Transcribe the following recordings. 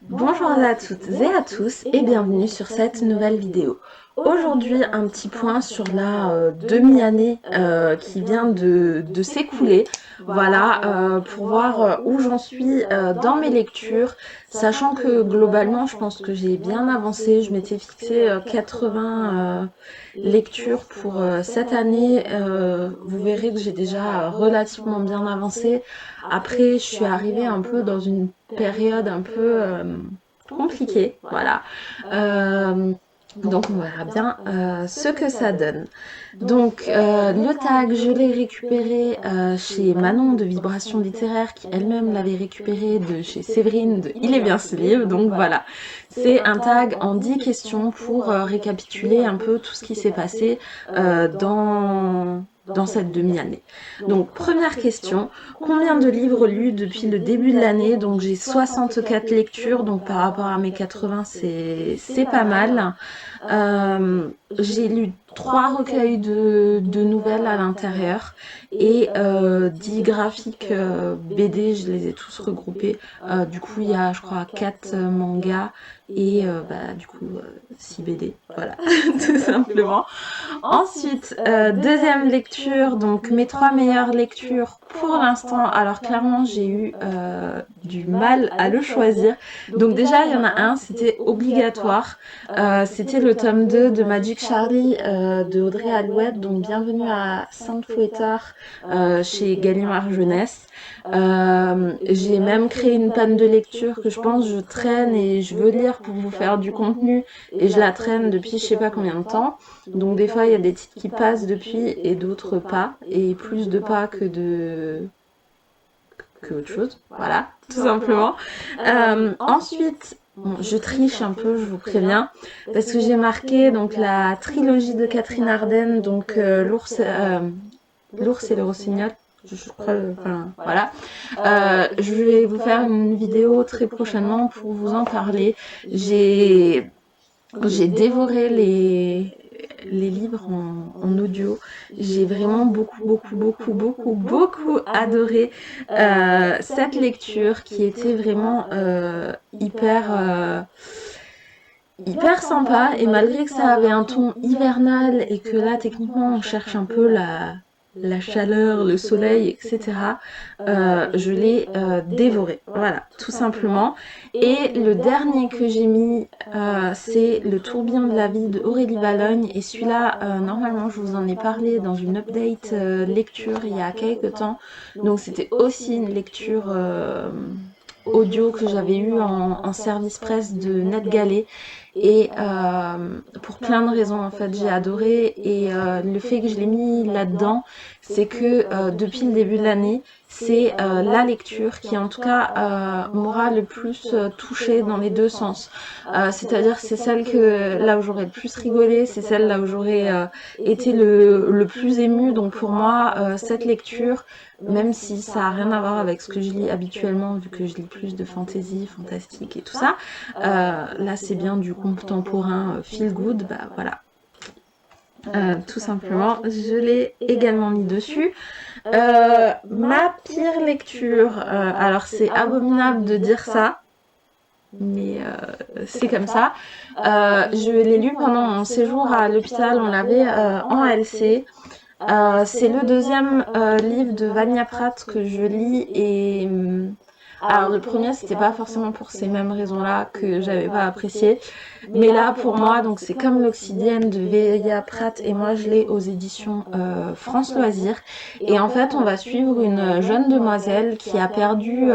Bonjour à toutes et à tous et bienvenue sur cette nouvelle vidéo. Aujourd'hui, un petit point sur la demi-année qui vient de s'écouler. Voilà, pour voir où j'en suis dans mes lectures, sachant que globalement, je pense que j'ai bien avancé. Je m'étais fixé 80 lectures pour cette année. Vous verrez que j'ai déjà relativement bien avancé. Après, je suis arrivée un peu dans une période un peu compliquée, voilà. Euh, donc on verra bien ce que ça donne. Donc le tag, je l'ai récupéré chez Manon de Vibration Littéraire qui elle-même l'avait récupéré de chez Séverine de Il est bien ce livre. Donc voilà, c'est un tag en 10 questions pour récapituler un peu tout ce qui s'est passé dans cette demi-année. Donc première question, combien de livres lus depuis le début de l'année? Donc j'ai 64 lectures, donc par rapport à mes 80, c'est pas mal. J'ai lu 3 recueils de nouvelles à l'intérieur et 10 graphiques BD, je les ai tous regroupés. Du coup, il y a, je crois, 4 mangas et du coup 6 BD. Voilà, tout simplement. Ensuite, deuxième lecture, donc mes 3 meilleures lectures pour l'instant. Alors clairement, j'ai eu du mal à le choisir. Donc déjà, il y en a un, c'était obligatoire. C'était le tome 2 de Magic Charlie de Audrey Alouette. Donc bienvenue à Sainte-Fouettard chez Gallimard Jeunesse. J'ai même créé une panne de lecture que je pense je traîne et je veux lire pour vous faire du contenu. Et je la traîne depuis je sais pas combien de temps. Donc des fois il y a des titres qui passent depuis et d'autres pas. Et plus de pas que autre chose. Voilà, tout simplement. Ensuite, bon, je triche un peu, je vous préviens, parce que j'ai marqué donc la trilogie de Catherine Ardenne, donc l'ours et le rossignol. Je crois, enfin, voilà. Je vais vous faire une vidéo très prochainement pour vous en parler. J'ai dévoré les livres en audio. J'ai vraiment beaucoup adoré cette lecture qui était vraiment hyper sympa. Et malgré que ça avait un ton hivernal et que là, techniquement, on cherche un peu la chaleur, le soleil, etc. Je l'ai dévoré, voilà, tout simplement. Et le dernier que j'ai mis, c'est Le tourbillon de la vie de Aurélie Vallogne. Et celui-là, normalement, je vous en ai parlé dans une update lecture il y a quelques temps. Donc c'était aussi une lecture audio que j'avais eu en service presse de NetGalley. Et pour plein de raisons, en fait, j'ai adoré. Et le fait que je l'ai mis là-dedans, c'est que depuis le début de l'année, c'est la lecture qui, en tout cas, m'aura le plus touchée dans les deux sens. C'est-à-dire, c'est celle que là où j'aurais le plus rigolé, c'est celle là où j'aurais été le plus émue. Donc pour moi, cette lecture, même si ça n'a rien à voir avec ce que je lis habituellement, vu que je lis plus de fantasy, fantastique et tout ça, là c'est bien du contemporain feel good, bah voilà. Tout simplement, je l'ai également mis dessus. Ma pire lecture, alors c'est abominable de dire ça, mais c'est comme ça. Je l'ai lu pendant mon séjour à l'hôpital, on l'avait en LC. C'est le deuxième livre de Vania Pratt que je lis et alors le premier c'était pas forcément pour ces mêmes raisons-là que j'avais pas apprécié, mais là pour moi donc c'est comme l'Obsidienne de Vania Pratt et moi je l'ai aux éditions France Loisirs et en fait on va suivre une jeune demoiselle qui a perdu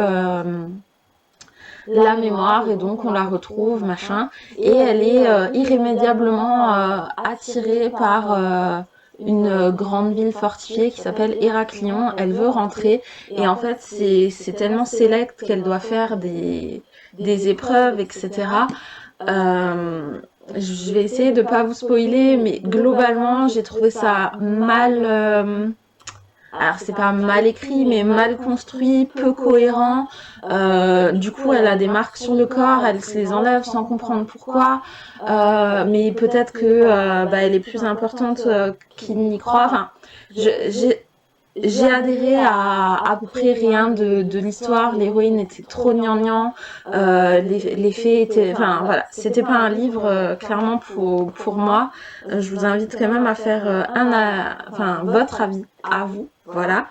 la mémoire et donc on la retrouve machin et elle est irrémédiablement attirée par une grande ville fortifiée qui s'appelle Héraclion. Elle veut rentrer et en fait c'est tellement sélect qu'elle doit faire des épreuves, etc. Je vais essayer de pas vous spoiler, mais globalement j'ai trouvé ça mal. Alors c'est pas mal écrit, mais mal construit, peu cohérent. Du coup, elle a des marques sur le corps, elle se les enlève sans comprendre pourquoi. Mais peut-être que elle est plus importante qu'il n'y croit. Enfin, j'ai j'ai adhéré à peu près rien de l'histoire. L'héroïne était trop gnangnan, les faits étaient, enfin voilà, c'était pas un livre clairement pour moi. Je vous invite quand même à faire enfin votre avis à vous. Voilà.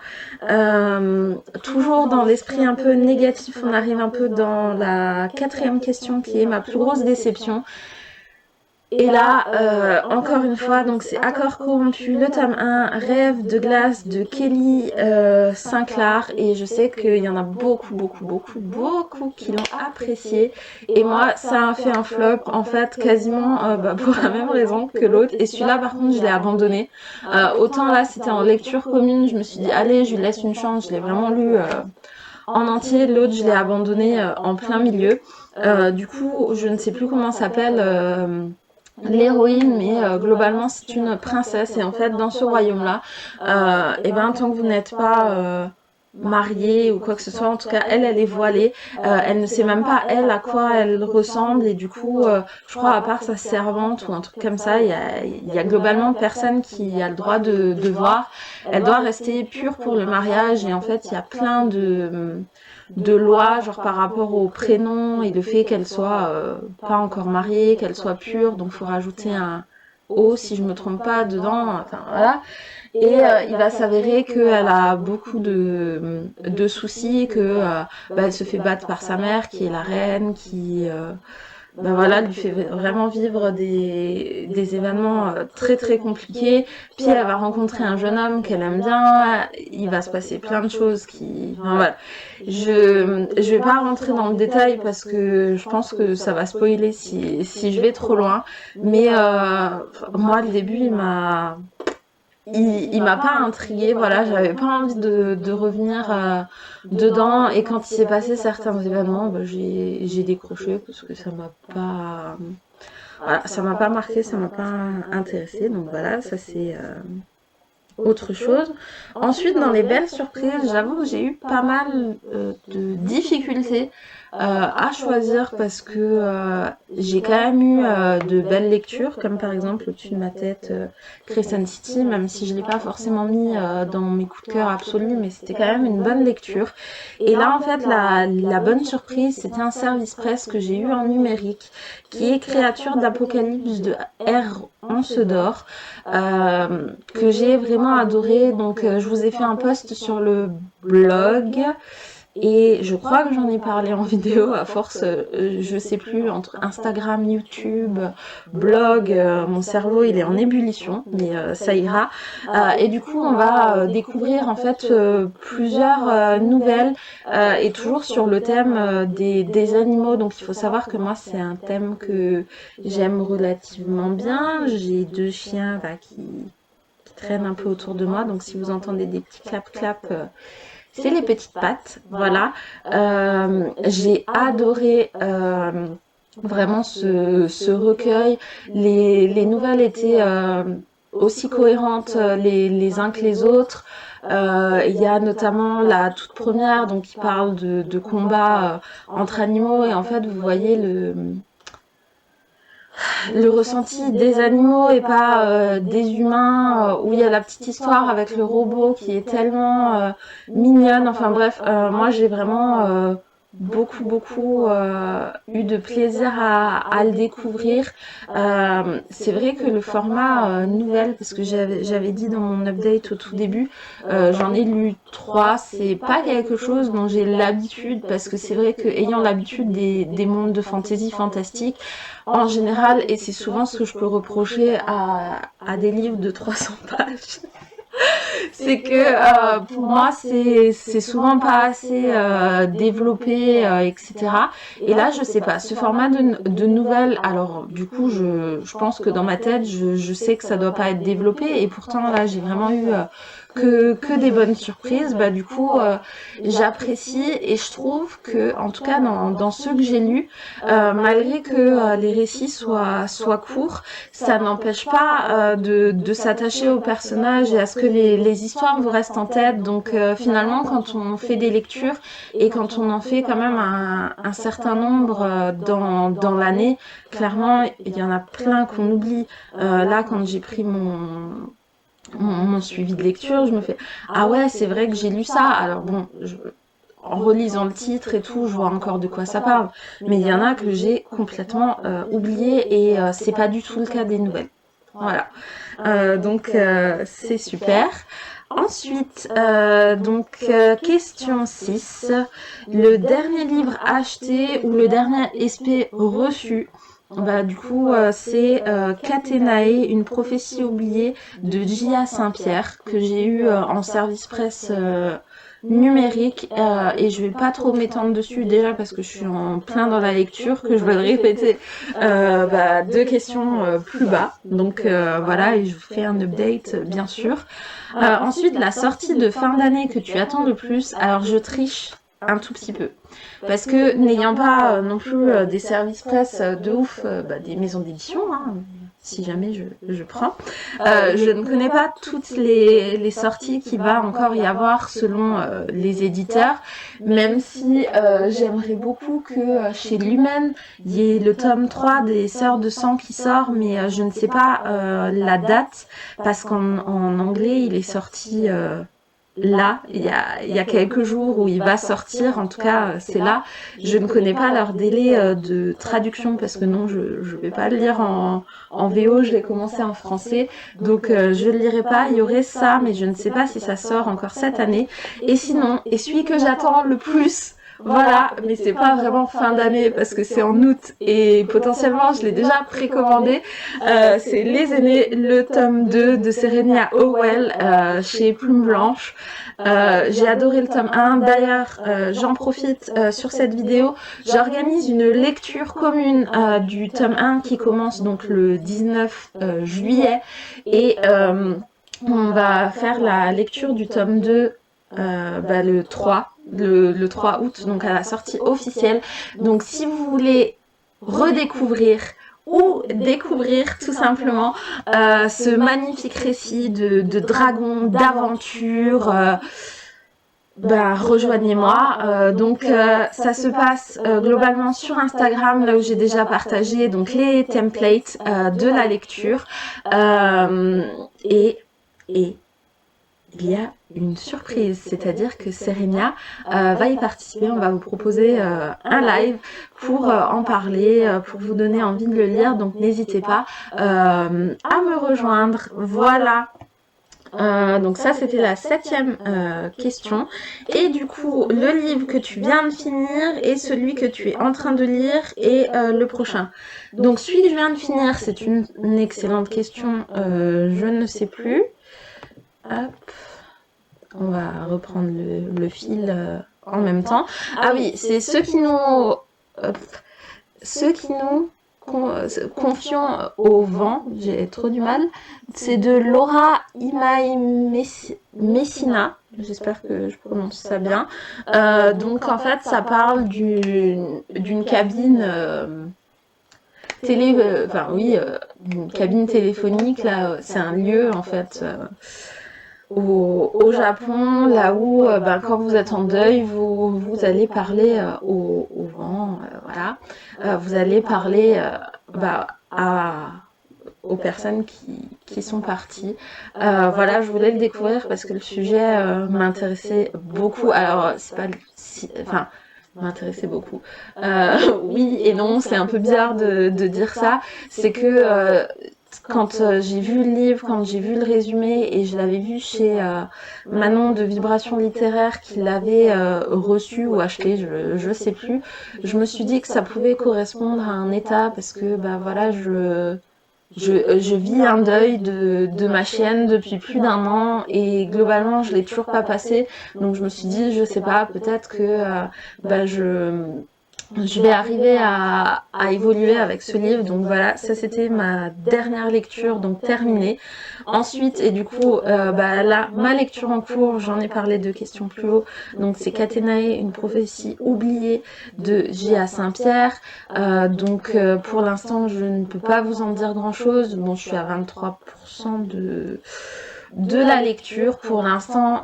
Toujours dans l'esprit un peu négatif, on arrive un peu dans la quatrième question qui est ma plus grosse déception. Et là, encore une fois, donc c'est Accord corrompu, le tome 1, Rêve de glace de Kelly Sinclair. Et je sais qu'il y en a beaucoup qui l'ont apprécié. Et moi, ça a fait un flop, en fait, quasiment pour la même raison que l'autre. Et celui-là, par contre, je l'ai abandonné. Autant là, c'était en lecture commune, je me suis dit, allez, je lui laisse une chance. Je l'ai vraiment lu en entier. L'autre, je l'ai abandonné en plein milieu. Du coup, je ne sais plus comment s'appelle l'héroïne, mais globalement c'est une princesse et en fait dans ce royaume-là, et ben tant que vous n'êtes pas mariée ou quoi que ce soit, en tout cas elle est voilée, elle ne sait même pas elle à quoi elle ressemble et du coup je crois à part sa servante ou un truc comme ça, il y a globalement personne qui a le droit de voir. Elle doit rester pure pour le mariage et en fait il y a plein de lois, genre par rapport au prénom et le fait qu'elle soit pas encore mariée, qu'elle soit pure, donc faut rajouter un O si je me trompe pas dedans, enfin voilà. Et il va s'avérer qu'elle a beaucoup de soucis, que elle se fait battre par sa mère qui est la reine, qui ben voilà, lui fait vraiment vivre des événements très compliqués. Puis elle va rencontrer un jeune homme qu'elle aime bien, il va se passer plein de choses qui... Enfin, voilà. Je vais pas rentrer dans le détail parce que je pense que ça va spoiler si je vais trop loin. Mais moi, le début, il m'a pas intriguée, voilà, j'avais pas envie de revenir dedans et quand il s'est passé certains événements, bah, j'ai décroché parce que ça m'a pas voilà, ça m'a pas marqué, ça m'a pas intéressé, donc voilà, ça c'est autre chose. Ensuite, dans les belles surprises, j'avoue que j'ai eu pas mal de difficultés à choisir parce que j'ai quand même eu de belles lectures, comme par exemple Au-dessus de ma tête, Crescent City, même si je l'ai pas forcément mis dans mes coups de cœur absolus, mais c'était quand même une bonne lecture. Et là, en fait, la bonne surprise, c'était un service presse que j'ai eu en numérique, qui est Créature d'Apocalypse de R. Ansedor, que j'ai vraiment adoré. Donc, je vous ai fait un post sur le blog. Et je crois que j'en ai parlé en vidéo à force, je sais plus, entre Instagram, YouTube, blog, mon cerveau il est en ébullition, mais ça ira. Et du coup on va découvrir en fait plusieurs nouvelles et toujours sur le thème des animaux. Donc il faut savoir que moi c'est un thème que j'aime relativement bien. J'ai 2 chiens là, qui traînent un peu autour de moi, donc si vous entendez des petits clap-clap, c'est les petites pattes, voilà. J'ai adoré vraiment ce recueil. Les nouvelles étaient aussi cohérentes les uns que les autres. Il y a notamment la toute première, donc qui parle de combats entre animaux et en fait vous voyez le ressenti des animaux et pas des humains, où il y a la petite histoire avec le robot qui est tellement mignonne. Enfin bref, moi j'ai vraiment beaucoup eu de plaisir à le découvrir. C'est vrai que le format nouvelle, parce que j'avais dit dans mon update au tout début, j'en ai lu 3, c'est pas quelque chose dont j'ai l'habitude, parce que c'est vrai que ayant l'habitude des mondes de fantasy fantastique, en général, et c'est souvent ce que je peux reprocher à des livres de 300 pages, c'est que pour moi c'est souvent pas assez développé, etc. Et là je sais pas, ce format de nouvelles, alors du coup je pense que dans ma tête je sais que ça doit pas être développé et pourtant là j'ai vraiment eu que des bonnes surprises. Bah du coup j'apprécie et je trouve que en tout cas dans ceux que j'ai lus, malgré que les récits soient courts, ça n'empêche pas de s'attacher aux personnages et à ce que les histoires vous restent en tête. Donc finalement, quand on fait des lectures et quand on en fait quand même un certain nombre dans l'année, clairement, il y en a plein qu'on oublie. Là, quand j'ai pris mon suivi de lecture, je me fais ah ouais, c'est vrai que j'ai lu ça. Alors bon, en relisant le titre et tout, je vois encore de quoi ça parle. Mais il y en a que j'ai complètement oublié et c'est pas du tout le cas des nouvelles. Voilà. C'est super. Ensuite, question 6. Le dernier livre acheté ou le dernier SP reçu, bah, du coup, c'est Catenae, une prophétie oubliée de J.A. Saint-Pierre, que j'ai eu en service presse numérique et je vais pas trop m'étendre dessus déjà parce que je suis en plein dans la lecture que je vais le répéter deux questions plus bas donc voilà et je vous fais un update bien sûr. Ensuite la sortie de fin d'année que tu attends le plus, alors je triche un tout petit peu parce que n'ayant pas non plus des services presse de ouf, des maisons d'édition hein, si jamais je prends. Je ne connais pas toutes les sorties qu'il va encore y avoir selon les éditeurs, même si j'aimerais beaucoup que chez Lumen, il y ait le tome 3 des Sœurs de Sang qui sort, mais je ne sais pas la date, parce qu'en anglais, il est sorti là, il y a quelques jours où il va sortir, en tout cas c'est là. Je ne connais pas leur délai de traduction parce que non, je vais pas le lire en VO, je l'ai commencé en français, donc je le lirai pas. Il y aurait ça, mais je ne sais pas si ça sort encore cette année. Et sinon, et celui que j'attends le plus, voilà, mais c'est pas vraiment fin d'année parce que c'est en août et potentiellement je l'ai déjà précommandé. C'est Les Aînés, le tome 2 de Serenia Howell chez Plume Blanche. J'ai adoré le tome 1. D'ailleurs, j'en profite sur cette vidéo. J'organise une lecture commune du tome 1 qui commence donc le 19 juillet et on va faire la lecture du tome 2 le 3. Le 3 août, donc à la sortie officielle. Donc si vous voulez redécouvrir ou découvrir tout simplement ce magnifique récit de dragons, d'aventure, rejoignez-moi. Ça se passe globalement sur Instagram, là où j'ai déjà partagé donc les templates de la lecture. Et il y a une surprise, c'est-à-dire que Serenia va y participer. On va vous proposer un live pour en parler, pour vous donner envie de le lire. Donc n'hésitez pas à me rejoindre. Voilà. Donc ça c'était la 7e question et du coup le livre que tu viens de finir et celui que tu es en train de lire et le prochain. Donc celui que je viens de finir c'est une excellente question, je ne sais plus. Hop, on va reprendre le fil en même temps. Ah oui, c'est ceux qui nous confions au vent, j'ai trop du mal. C'est de Laura Imai Messina, j'espère que je prononce ça bien. Donc en fait, ça parle d'une cabine une cabine téléphonique. Là, c'est un lieu en fait. Au Japon, là où quand vous êtes en deuil, vous allez parler au vent, voilà. Vous allez parler aux personnes qui sont parties. Voilà, je voulais le découvrir parce que le sujet m'intéressait beaucoup. Alors, c'est pas m'intéressait beaucoup. Oui et non, c'est un peu bizarre de dire ça. C'est que quand j'ai vu le livre, quand j'ai vu le résumé, et je l'avais vu chez Manon de Vibration Littéraire qui l'avait reçu ou acheté, je sais plus, je me suis dit que ça pouvait correspondre à un état parce que je vis un deuil de ma chienne depuis plus d'1 an et globalement je l'ai toujours pas passé, donc je me suis dit je sais pas, peut-être que je vais arriver à évoluer avec ce livre. Donc voilà, ça c'était ma dernière lecture, donc terminée. Ensuite, et du coup, là, ma lecture en cours, j'en ai parlé de questions plus haut. Donc c'est Catenae, une prophétie oubliée de J.A. Saint-Pierre. Pour l'instant, je ne peux pas vous en dire grand-chose. Bon, je suis à 23% de la lecture. Pour l'instant,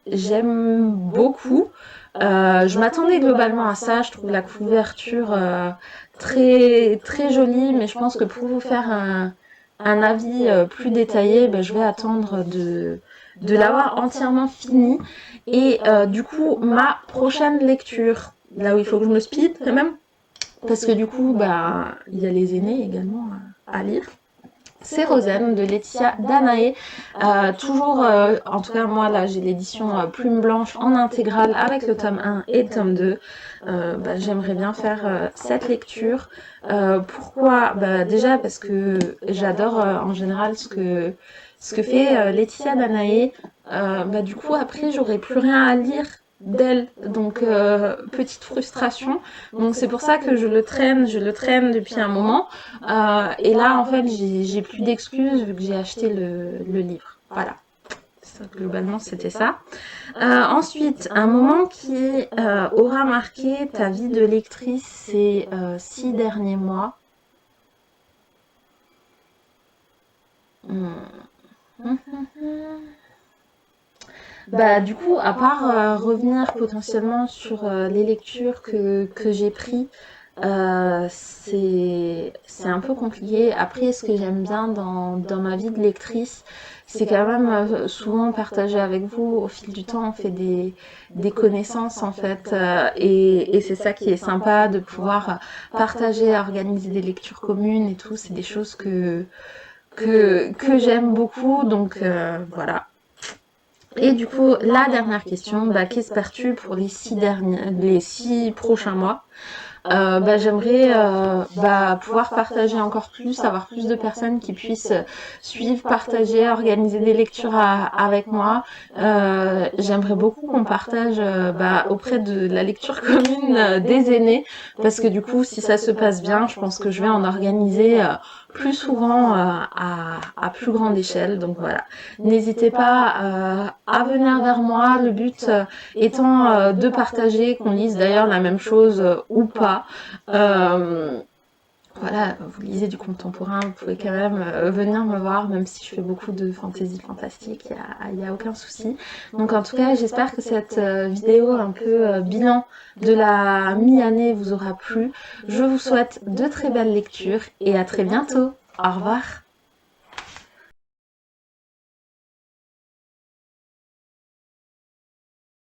j'aime beaucoup. Je m'attendais globalement à ça, je trouve la couverture très, très jolie, mais je pense que pour vous faire un avis plus détaillé, ben, je vais attendre de l'avoir entièrement fini. Et du coup, ma prochaine lecture, là où il faut que je me speed quand même, parce que du coup, bah, il y a les aînés également à lire. C'est Rosen de Laetitia Danaé. Toujours, en tout cas, moi là, j'ai l'édition Plume Blanche en intégrale avec le tome 1 et le tome 2. Bah, j'aimerais bien faire cette lecture. Pourquoi? Bah, déjà parce que j'adore en général ce que fait Laetitia Danaé. Bah, du coup, après, j'aurais plus rien à lire d'elle. Donc, petite frustration. Donc, c'est pour ça que je le traîne depuis un moment. Et là, en fait, j'ai plus d'excuses vu que j'ai acheté le livre. Voilà. Ça, globalement, c'était ça. Ensuite, un moment qui aura marqué ta vie de lectrice ces 6 derniers mois. Hum. Bah, du coup, à part revenir potentiellement sur les lectures que j'ai prises, c'est un peu compliqué. Après, ce que j'aime bien dans ma vie de lectrice, c'est quand même souvent partager avec vous. Au fil du temps, on fait des connaissances en fait. Et c'est ça qui est sympa de pouvoir partager, organiser des lectures communes et tout. C'est des choses que j'aime beaucoup. Donc voilà. Et du coup, la dernière question, bah, qu'espères-tu pour les 6 prochains mois? Bah, j'aimerais bah, pouvoir partager encore plus, avoir plus de personnes qui puissent suivre, partager, organiser des lectures avec moi. J'aimerais beaucoup qu'on partage bah, auprès de la lecture commune des aînés, parce que du coup, si ça se passe bien, je pense que je vais en organiser plus souvent à plus grande échelle. Donc voilà, n'hésitez pas à venir vers moi. Le but étant de partager, qu'on lise d'ailleurs la même chose ou pas. Voilà, vous lisez du contemporain, vous pouvez quand même venir me voir, même si je fais beaucoup de fantaisie fantastique, il y a aucun souci. Donc en tout cas, j'espère que cette vidéo un peu bilan de la mi-année vous aura plu. Je vous souhaite de très belles lectures et à très bientôt. Au revoir.